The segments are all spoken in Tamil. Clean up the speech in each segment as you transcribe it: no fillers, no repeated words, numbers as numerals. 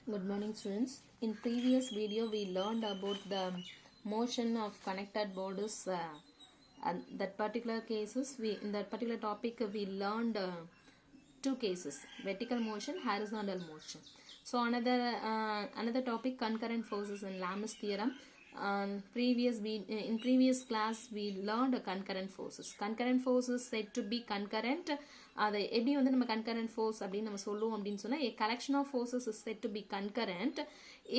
Good morning, students. In previous video we learned about the motion of connected bodies and that particular cases in that particular topic we learned two cases: vertical motion, horizontal motion. So another topic, concurrent forces and Lam's theorem. In previous class we learned concurrent forces. Concurrent forces said to be concurrent. அதை எப்படி வந்து நம்ம கன்கரண்ட் ஃபோர்ஸ் அப்படின்னு நம்ம சொல்லுவோம் அப்படின்னு சொன்னால், a collection of forces is said to be concurrent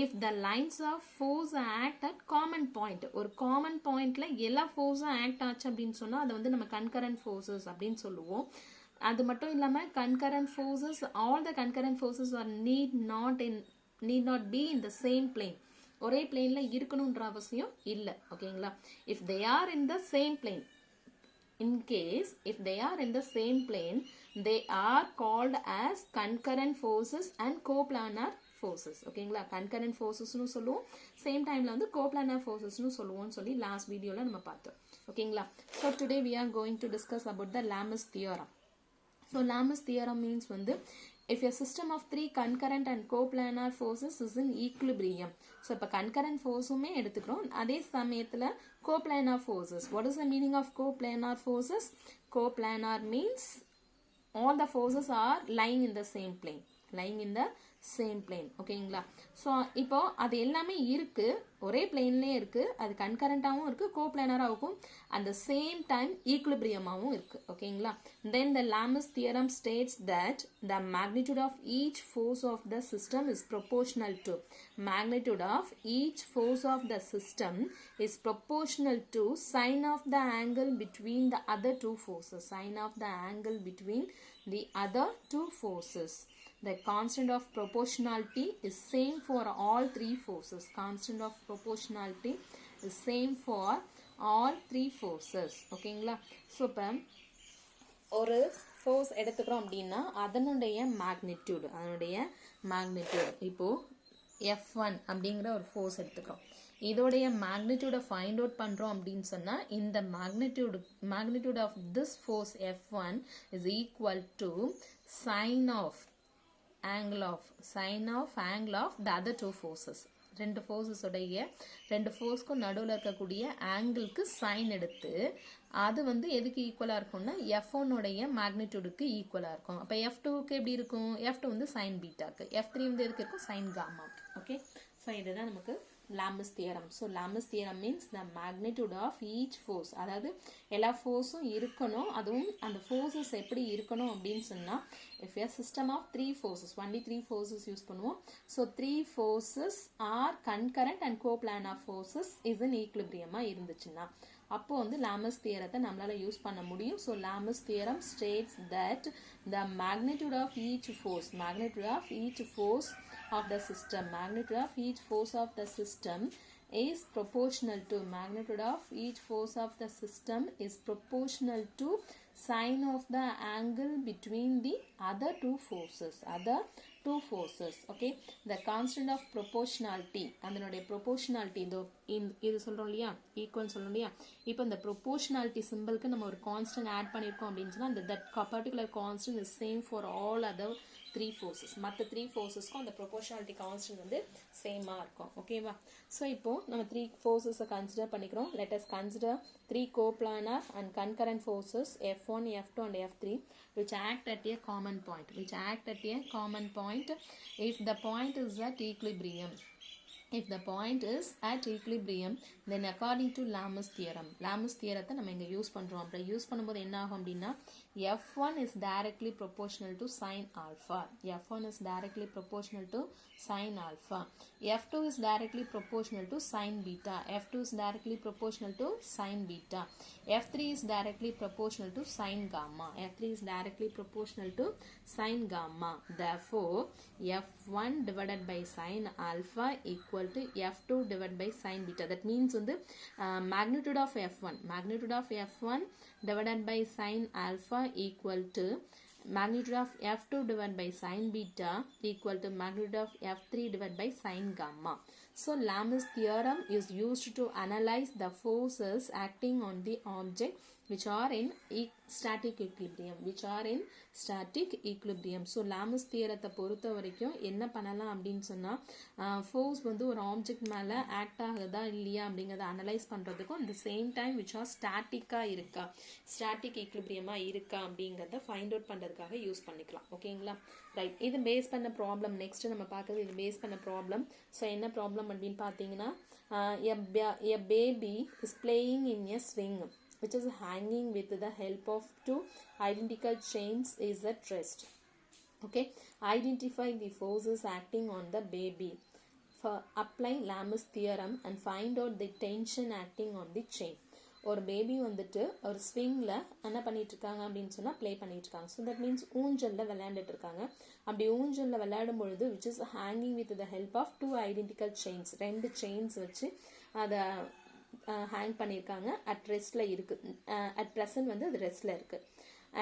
if the lines of force act at common point. ஒரு காமன் பாயிண்ட்ல எல்லா ஃபோர்ஸும் ஆக்ட் ஆச்சு அப்படின்னு சொன்னால் அதை வந்து நம்ம கன்கரண்ட் ஃபோர்ஸஸ் அப்படின்னு சொல்லுவோம். அது மட்டும் இல்லாமல் concurrent forces, all the concurrent forces are need not be in the same plane. ஒரே பிளேன்ல இருக்கணும்ன்ற அவசியம் இல்லை. ஓகேங்களா? if they are in the same plane, in case if they are in the same plane, they are called as concurrent forces and coplanar forces. ஓகேங்களா? concurrent forces னு சொல்லுவோம், சேம் டைம்ல வந்து coplanar forces னு சொல்லுவோம்னு சொல்லி லாஸ்ட் வீடியோல நம்ம பார்த்தோம். ஓகேங்களா? so today we are going to discuss about the Lam's theorem. so Lam's theorem means வந்து, if a system of three concurrent and coplanar forces is in equilibrium. so இப்ப concurrent forceுமே எடுத்துக்கிறோம், அதே சமயத்துல coplanar forces. what is the meaning of coplanar forces? coplanar means all the forces are lying in the same plane. ஓகேங்களா? ஸோ இப்போ அது எல்லாமே இருக்கு, ஒரே பிளேன்லேயே இருக்கு, அது கன்கரண்டாகவும் இருக்கு, கோப்ளானராகவும் அட் த சேம் டைம் ஈக்குலிபிரியமாகவும் இருக்கு. ஓகேங்களா? தென் த Lam's theorem states that the magnitude of each force of the system is proportional to sine of the angle between the other two forces. The constant of proportionality is same for all three forces. ஓகேங்களா? ஸோ இப்போ ஒரு ஃபோர்ஸ் எடுத்துக்கிறோம் அப்படின்னா அதனுடைய மேக்னிடியூட் இப்போ F1 அப்படிங்கிற ஒரு ஃபோர்ஸ் எடுத்துக்கிறோம். இதோடைய மேக்னிடியூடை ஃபைண்ட் அவுட் பண்ணுறோம் அப்படின்னு சொன்னால், இந்த magnitude of this force F1 is equal to sine of angle of the other two forces. ரெண்டு ஃபோர்ஸ்க்கும் நடுவில் இருக்கக்கூடிய ஆங்கிளுக்கு சைன் எடுத்து அது வந்து எதுக்கு ஈக்குவலாக இருக்கும்னா F1 உடைய மேக்னிடியூடுக்கு ஈக்குவலாக இருக்கும். அப்போ F2க்கு எப்படி இருக்கும்? F2 வந்து சைன் பீட்டாக்கு, F3 வந்து எதுக்கு இருக்கும்? சைன் காமாக்கு. ஓகே, ஸோ இதுதான் நமக்கு Lam's theorem. so Lam's theorem means the magnitude of each force. அதாவது எல்லா ஃபோர்ஸும் இருக்கணும், அதுவும் அந்த ஃபோர்ஸஸ் எப்படி இருக்கணும் அப்படின்னு சொன்னா, if a system of three forces, only three forces use பண்ணுவோம். so three forces are concurrent and coplanar forces is in equilibrium இருந்துச்சுன்னா அப்போ வந்து Lam's theorem நம்மளால யூஸ் பண்ண முடியும். so Lam's theorem states that the magnitude of each force of the system is proportional to sine of the angle between the other two forces. okay, the constant of proportionality, அதனுடைய proportionality இது சொல்றோம் இல்லையா, ஈக்குவல் சொல்றோம் இல்லையா, இப்போ இந்த proportionality சிம்பிளுக்கு நம்ம ஒரு கான்ஸ்டன்ட் ஆட் பண்ணியிருக்கோம் அப்படின்னு சொன்னா that particular constant is same for all other three forces. மற்ற த்ரீ ஃபோர்ஸஸ்க்கும் அந்த ப்ரொபோர்ஷனாலிட்டி கான்ஸ்டன்ட் வந்து சேமாக இருக்கும். ஓகேவா? ஸோ இப்போ நம்ம த்ரீ ஃபோர்ஸஸை கன்சிடர் பண்ணிக்கிறோம். Let us consider three கோப்ளானார் and concurrent forces F1, F2 and F3 which act at a common point if the point is at equilibrium. then according to Lam's theorem நம்ம இங்க யூஸ் பண்றோம். அப்படி யூஸ் பண்ணும்போது என்ன ஆகும் அப்படின்னா, F1 is directly proportional to sin alpha. F2 is directly proportional to sin beta. F3 is directly proportional to sin gamma. Therefore F1 divided by sin alpha equal to F2 divided by sin beta. That means வந்து magnitude of F1 divided by sin alpha equal to magnitude of F2 divided by sin beta equal to magnitude of F3 divided by sin gamma. so Lam's theorem is used to analyze the forces acting on the object which are in static equilibrium, which are in static equilibrium. So Lamus theorத்தை பொறுத்த வரைக்கும் என்ன பண்ணலாம் அப்படின்னு சொன்னா ஃபோர்ஸ் வந்து ஒரு ஆப்ஜெக்ட் மேல ஆக்ட் ஆகுதா இல்லையா அப்படிங்கறத அனலைஸ் பண்றதுக்கும் at the same time which are ஸ்டாட்டிக்கா இருக்கா ஸ்டாட்டிக் ஈக்லிபிரியமா இருக்கா அப்படிங்கறத ஃபைண்ட் அவுட் பண்றதுக்காக யூஸ் பண்ணிக்கலாம். ஓகேங்களா? ரைட், இது பேஸ் பண்ண ப்ராப்ளம். நெக்ஸ்ட் நம்ம பார்க்கறது இது பேஸ் பண்ண ப்ராப்ளம். ஸோ என்ன ப்ராப்ளம் அப்படின்னு பார்த்தீங்கன்னா a baby is playing in a swing which is hanging with the help of two identical chains is at rest. Okay, identify the forces acting on the baby. For apply Lamus theorem and find out the tension acting on the chain. ஒரு பேபி வந்துட்டு ஒரு ஸ்விங்கில் என்ன பண்ணிட்டு இருக்காங்க அப்படின்னு சொன்னால் ப்ளே பண்ணிட்டு இருக்காங்க. ஸோ தட் மீன்ஸ் ஊஞ்சலில் விளையாண்டுட்டு இருக்காங்க. அப்படி ஊஞ்சலில் விளையாடும் பொழுது which is hanging with the help of two identical chains, ரெண்டு செயின்ஸ் வச்சு அதை ஹேங் பண்ணியிருக்காங்க. அட் ரெஸ்ட்ல இருக்கு, அட் ப்ரெசன்ட் வந்து அது ரெஸ்ட்ல இருக்கு.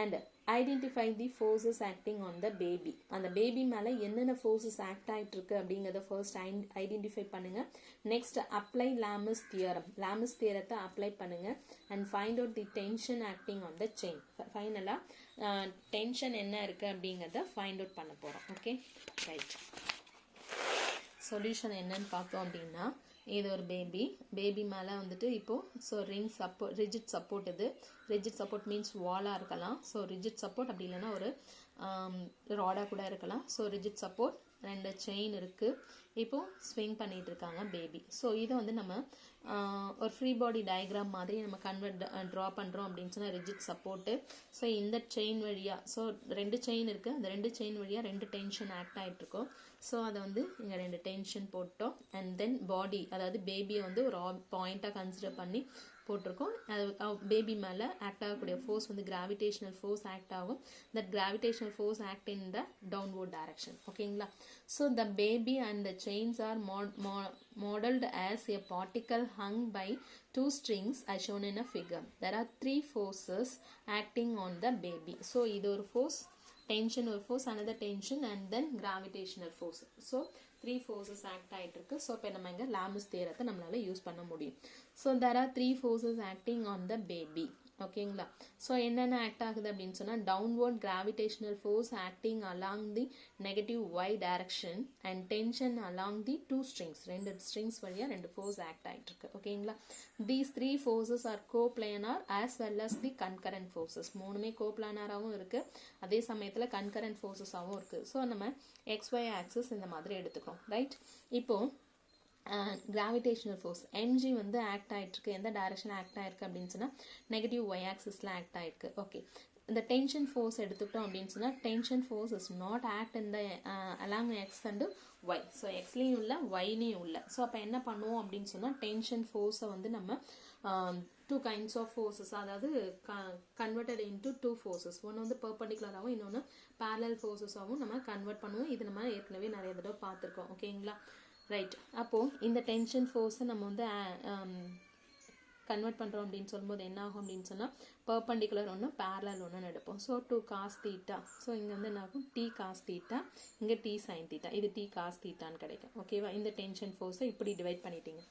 And identify the forces acting on the baby. அந்த பேபி மேலே என்னென்ன ஃபோர்ஸஸ் ஆக்ட் ஆகிட்டு இருக்கு அப்படிங்கிறத ஃபர்ஸ்ட் ஐடென்டிஃபை பண்ணுங்க. Next apply Lami's theorem, Lami's தியரத்தை அப்ளை பண்ணுங்க. And find out the tension acting on the chain. ஃபைனலாக டென்ஷன் என்ன இருக்கு அப்படிங்கிறத ஃபைண்ட் அவுட் பண்ண போகிறோம். Okay, right. சொல்யூஷன் என்னன்னு பார்த்தோம் அப்படின்னா, இது ஒரு பேபி மேலே வந்துட்டு இப்போது so ring support, rigid support, இது ரிஜிட் சப்போர்ட் மீன்ஸ் வாலாக இருக்கலாம். ஸோ ரிஜிட் சப்போர்ட் அப்படி இல்லைன்னா ஒரு ராடாக கூட இருக்கலாம். ஸோ ரிஜிட் சப்போர்ட், ரெண்டு செயின் இருக்குது. இப்போது ஸ்விங் பண்ணிகிட்டு இருக்காங்க பேபி. ஸோ இதை வந்து நம்ம ஒரு ஃப்ரீ பாடி டயக்ராம் மாதிரி நம்ம ட்ரா பண்ணுறோம் அப்படின்னு சொன்னால் ரிஜிட் சப்போர்ட்டு. ஸோ இந்த செயின் வழியாக, ஸோ ரெண்டு செயின் இருக்குது, அந்த ரெண்டு செயின் வழியாக ரெண்டு டென்ஷன் ஆக்ட் ஆகிட்டு இருக்கோம். ஸோ அதை வந்து இங்கே ரெண்டு டென்ஷன் போட்டோம். அண்ட் தென் பாடி, அதாவது பேபியை வந்து ஒரு பாயிண்ட்டாக கன்சிடர் பண்ணி போட்டிருக்கோம். அது பேபி மேலே ஆக்ட் ஆகக்கூடிய ஃபோர்ஸ் வந்து கிராவிடேஷனல் ஃபோர்ஸ் ஆக்ட் ஆகும். That gravitational force act in the downward direction. ஓகேங்களா? So the baby and the chains are modeled as a particle hung by two strings as shown in a figure. There are three forces acting on the baby. So இது ஒரு force, tension ஒரு force, another tension and then gravitational force. So three forces act ஆயிட்டு இருக்கு. ஸோ இப்போ நம்ம இங்கே லாமஸ் தியரத்தை நம்மளால யூஸ் பண்ண முடியும். So there are three forces acting on the baby. ஓகேங்களா? ஸோ என்னென்ன ஆக்ட் ஆகுது அப்படின்னு சொன்னால், downward gravitational force acting along the negative y direction and tension along the two strings, ரெண்டு ஸ்ட்ரிங்ஸ் வழியாக ரெண்டு ஃபோர்ஸ் ஆக்ட் ஆகிட்டு இருக்கு. ஓகேங்களா? These three forces are coplanar as well as the concurrent forces. மூணுமே கோப்ளானாராகவும் இருக்குது, அதே சமயத்தில் கன்கரண்ட் ஃபோர்ஸஸாகவும் இருக்குது. ஸோ நம்ம XY ஆக்சிஸ் இந்த மாதிரி எடுத்துக்கிறோம். ரைட், இப்போது கிராவிடேஷனல் ஃபோர்ஸ் mg வந்து ஆக்ட் ஆகிட்டுருக்கு. எந்த டைரக்ஷன் ஆக்ட் ஆகிருக்கு அப்படின்னு சொன்னால் நெகட்டிவ் ஒய் ஆக்சிஸில் ஆக்ட் ஆகிருக்கு. ஓகே, இந்த டென்ஷன் ஃபோர்ஸ் எடுத்துக்கிட்டோம் அப்படின்னு சொன்னால் tension force is not act in the along x and y. So எக்ஸ்லேயும் இல்லை ஒய்லேயும் இல்லை. ஸோ அப்போ என்ன பண்ணுவோம் அப்படின்னு சொன்னால் டென்ஷன் ஃபோர்ஸை வந்து நம்ம டூ கைண்ட்ஸ் ஆஃப் ஃபோர்ஸஸ், அதாவது கன்வெர்டட் இன்டு டூ ஃபோர்ஸஸ். ஒன்று வந்து பெர்பெண்டிகுலராகவும் இன்னொன்று பேரலல் ஃபோர்ஸஸாகவும் நம்ம கன்வெர்ட் பண்ணுவோம். இது நம்ம ஏற்கனவே நிறைய தடவை பார்த்துருக்கோம். ஓகேங்களா? ரைட், அப்போது இந்த டென்ஷன் ஃபோர்ஸை நம்ம வந்து கன்வெர்ட் பண்ணுறோம் அப்படின்னு சொல்லும்போது என்ன ஆகும் அப்படின்னு சொன்னால் பெர்பெண்டிகுலர் ஒன்று, பேரலல் ஒன்று எடுப்போம். So 2 cos θ. ஸோ இங்கே வந்து என்ன ஆகும், t cos θ, இங்கே t sin θ, இது t cos θன்னு கிடைக்கும். ஓகேவா? இந்த டென்ஷன் ஃபோர்ஸை இப்படி டிவைட் பண்ணிட்டீங்க.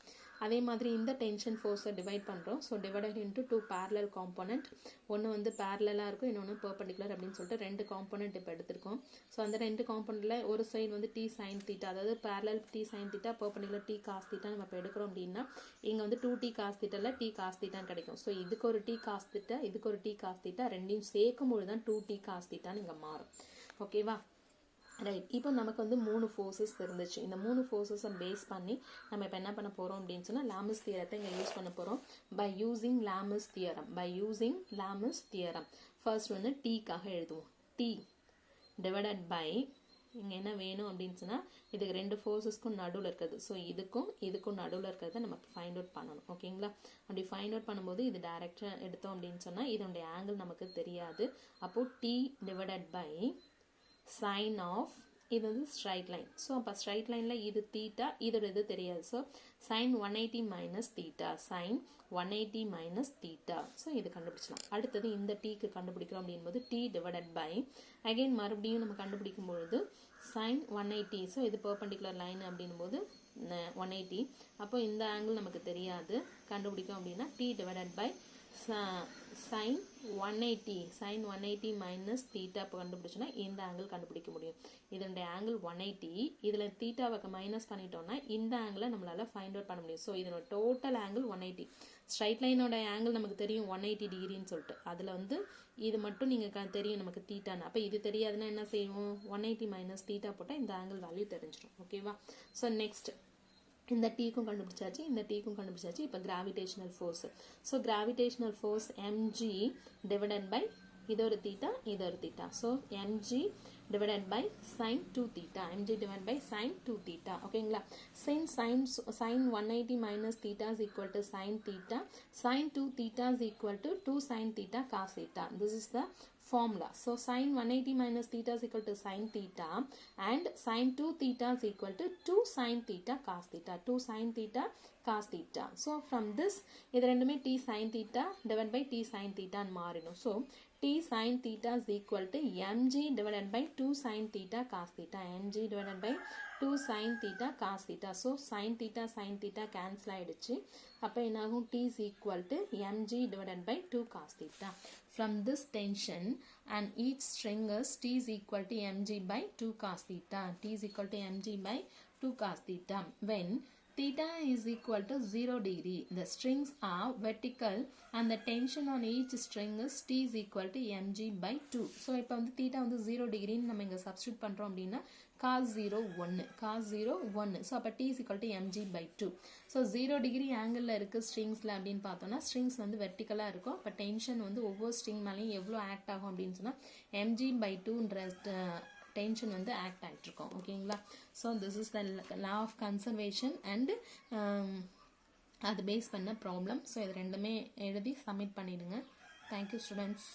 அதே மாதிரி இந்த டென்ஷன் ஃபோர்ஸை டிவைட் பண்ணுறோம். So divided into 2 parallel component. ஒன்று வந்து பேரலாக இருக்கும், இன்னொன்று பெர்பெண்டிகுலர் அப்படின்னு சொல்லிட்டு ரெண்டு காம்போனன்ட் இப்போ எடுத்திருக்கோம். ஸோ அந்த ரெண்டு காம்போனண்ட்டில் ஒரு சைடு வந்து t sin θ, அதாவது parallel t sin θ, perpendicular t cos θ நம்ம இப்போ எடுக்கிறோம் அப்படின்னா இங்கே வந்து 2t cos θல t cos θன்னு கிடைக்கும். ஸோ இதுக்கு ஒரு t cos θ, இதுக்கு ஒரு t cos θ, ரெண்டையும் சேர்க்கும் பொழுது தான் 2t cos θன்னு இங்கே மாறும். ஓகேவா? ரைட், இப்போ நமக்கு வந்து 3 ஃபோர்ஸஸ் இருந்துச்சு. இந்த 3 ஃபோர்ஸஸை பேஸ் பண்ணி நம்ம இப்போ என்ன பண்ண போகிறோம் அப்படின்னு சொன்னால் லாமஸ் தியரத்தை இங்கே யூஸ் பண்ண போகிறோம். By using Lami's theorem first வந்து டீக்காக எழுதுவோம். டி டிவைடட் பை, இங்கே என்ன வேணும் அப்படின்னு சொன்னால் இதுக்கு ரெண்டு ஃபோர்ஸஸ்க்கும் நடுவில் இருக்கிறது. ஸோ இதுக்கும் நடுவில் இருக்கிறத நம்ம ஃபைண்ட் அவுட் பண்ணணும். ஓகேங்களா? அப்படி ஃபைண்ட் அவுட் பண்ணும்போது இது டைரக்டாக எடுத்தோம் அப்படின்னு சொன்னால் இதனுடைய ஆங்கிள் நமக்கு தெரியாது. அப்போது T divided by sin of, இது வந்து ஸ்ட்ரைட் லைன். ஸோ அப்போ ஸ்ட்ரைட் லைனில் இது தீட்டா, இதோட இது தெரியாது. So sin 180 minus theta, sin 180 minus theta. So இது கண்டுபிடிச்சலாம். அடுத்தது இந்த டீக்கு கண்டுபிடிக்கிறோம் அப்படின்போது டி டிவைடட் பை, அகெயின் மறுபடியும் நம்ம கண்டுபிடிக்கும் பொழுது sin 180. ஸோ இது பெர்பெண்டிகுலர் லைன் அப்படின்போது 180. அப்போ இந்த ஆங்கிள் நமக்கு தெரியாது, கண்டுபிடிக்கும் அப்படின்னா T divided by sin 180 minus theta கண்டுபிடிச்சோன்னா இந்த ஆங்கிள் கண்டுபிடிக்க முடியும். இதனுடைய ஆங்கிள் 180, இதில் தீட்டாவை மைனஸ் பண்ணிட்டோம்னா இந்த ஆங்கிளை நம்மளால ஃபைண்ட் அவுட் பண்ண முடியும். ஸோ இதனோட டோட்டல் ஆங்கிள் 180. ஸ்ட்ரைட் லைனோட ஆங்கிள் நமக்கு தெரியும் 180 டிகிரின்னு சொல்லிட்டு. அதில் வந்து இது மட்டும் நீங்கள் தெரியும் நமக்கு தீட்டான்னு. அப்போ இது தெரியாதுன்னா என்ன செய்வோம், 180 மைனஸ் தீட்டா போட்டால் இந்த ஆங்கிள் வேல்யூ தெரிஞ்சிடும். ஓகேவா? ஸோ நெக்ஸ்ட் இந்த டீக்கும் கண்டுபிடிச்சாச்சு, இந்த டீக்கும் கண்டுபிடிச்சாச்சு. இப்போ gravitational force. So gravitational force mg divided by இது ஒரு தீட்டா, இது ஒரு theta. So mg divided by sin 2 theta. mg divided by sin 2 theta. ஓகேங்களா? Since sin 180 minus theta is equal to sin theta, sin 2 theta is equal to 2 sin theta cos theta. This is the formula. So sin 180 minus theta is equal to sin theta and sin 2 theta is equal to 2 sin theta cos theta. 2 sin theta cos theta. So from this இது ரெண்டுமே t sin theta divided by t sin theta மாறிடும். So t sin theta is equal to mg divided by 2 sin theta cos theta. mg divided by 2 sin theta cos theta. So sin theta cancel ஆயிடுச்சு. அப்போ என்னாகும், t is equal to mg divided by 2 cos theta. From this tension and each string is t is equal to mg by 2 cos theta. t is equal to mg by 2 cos theta. When theta is equal to 0 degree, the strings are vertical and the tension on each string is t is equal to mg by 2. So இப்போ வந்து theta வந்து 0 degree நம்ம இங்க substitute பண்றோம் அப்படின்னா cos 0 1, cos 0 1. So அப்போ t is equal to mg by 2. So 0 degree angle இருக்கு stringsல அப்படின்னு பார்த்தோம்னா strings வந்து vertical இருக்கும். அப்போ tension வந்து ஒவ்வொரு string மேலேயும் எவ்வளோ ஆக்ட் ஆகும் அப்படின்னு சொன்னா mg by 2ன்ற டென்ஷன் வந்து ஆக்ட் ஆகிட்டு இருக்கோம். ஓகேங்களா? So this is the law of conservation and அது பேஸ் பண்ண ப்ராப்ளம். ஸோ இது ரெண்டுமே எழுதி சப்மிட் பண்ணிடுங்க. Thank you students.